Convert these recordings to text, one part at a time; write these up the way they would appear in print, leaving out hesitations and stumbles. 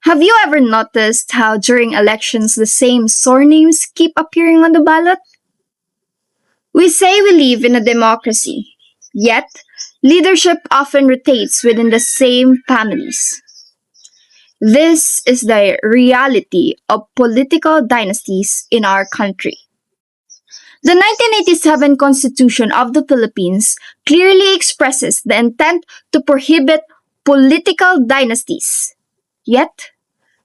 Have you ever noticed how during elections the same surnames keep appearing on the ballot? We say we live in a democracy, yet leadership often rotates within the same families. This is the reality of political dynasties in our country. The 1987 Constitution of the Philippines clearly expresses the intent to prohibit political dynasties. Yet,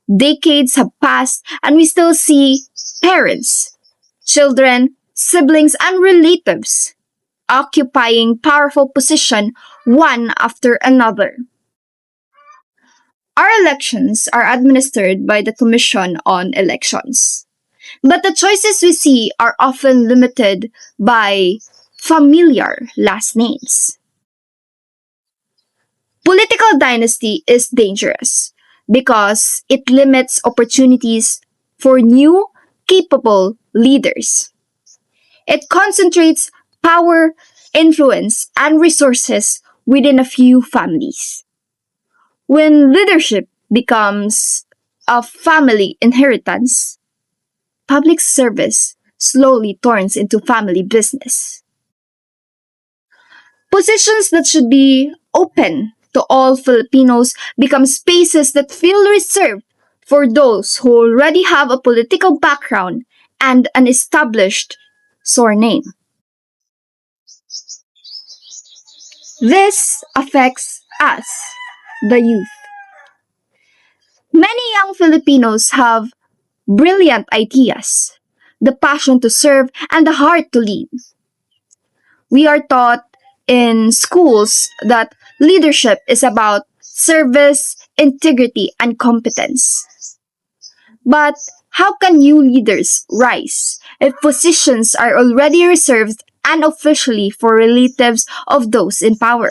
decades have passed and we still see parents, children, siblings, and relatives occupying powerful position one after another. Our elections are administered by the Commission on Elections. But the choices we see are often limited by familiar last names. Political dynasty is dangerous because it limits opportunities for new, capable leaders. It concentrates power, influence, and resources within a few families. When leadership becomes a family inheritance, public service slowly turns into family business. Positions that should be open to all Filipinos become spaces that feel reserved for those who already have a political background and an established surname. This affects us, the youth. Many young Filipinos have brilliant ideas, the passion to serve, and the heart to lead. We are taught in schools that leadership is about service, integrity, and competence. But how can new leaders rise if positions are already reserved unofficially for relatives of those in power?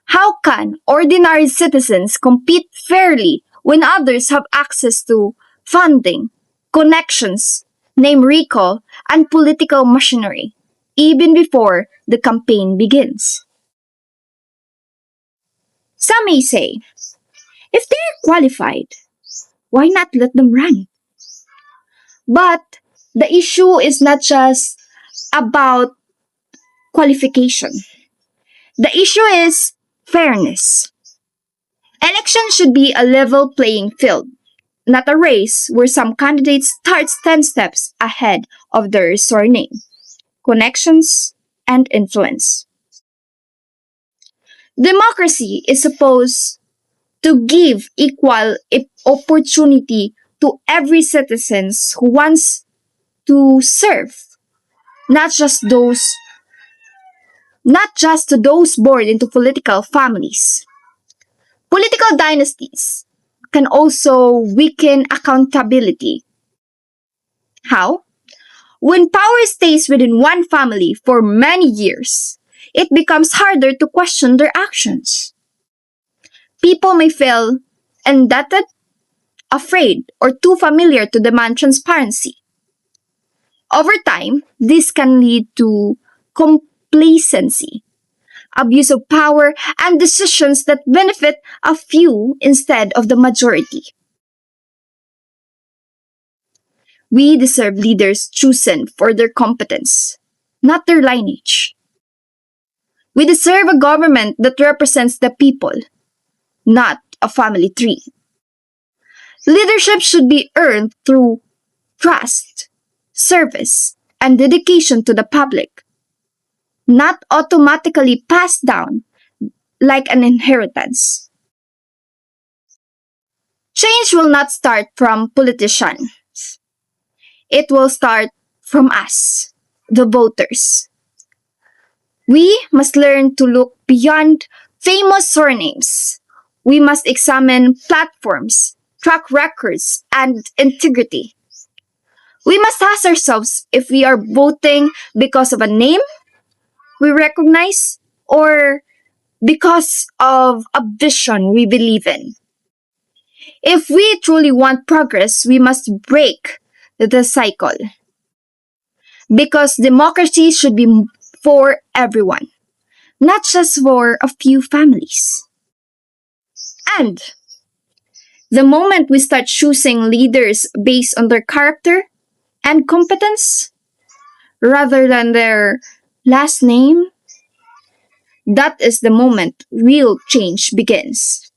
How can ordinary citizens compete fairly when others have access to funding, connections, name recall, and political machinery, even before the campaign begins? Some may say, if they're qualified, why not let them run? But the issue is not just about qualification. The issue is fairness. Elections should be a level playing field, not a race where some candidates start 10 steps ahead of their surname, connections, and influence. Democracy is supposed to give equal opportunity to every citizen who wants to serve, not just those not just to those born into political families. Political dynasties can also weaken accountability. How? When power stays within one family for many years, it becomes harder to question their actions. People may feel indebted, afraid, or too familiar to demand transparency. Over time, this can lead to complacency, abuse of power, and decisions that benefit a few instead of the majority. We deserve leaders chosen for their competence, not their lineage. We deserve a government that represents the people, not a family tree. Leadership should be earned through trust, service, and dedication to the public, not automatically passed down like an inheritance. Change will not start from politicians. It will start from us, the voters. We must learn to look beyond famous surnames. We must examine platforms, track records, and integrity. We must ask ourselves if we are voting because of a name we recognize or because of a vision we believe in. If we truly want progress, we must break the cycle. Because democracy should be for everyone, not just for a few families. And The moment we start choosing leaders based on their character and competence rather than their last name, that is the moment real change begins.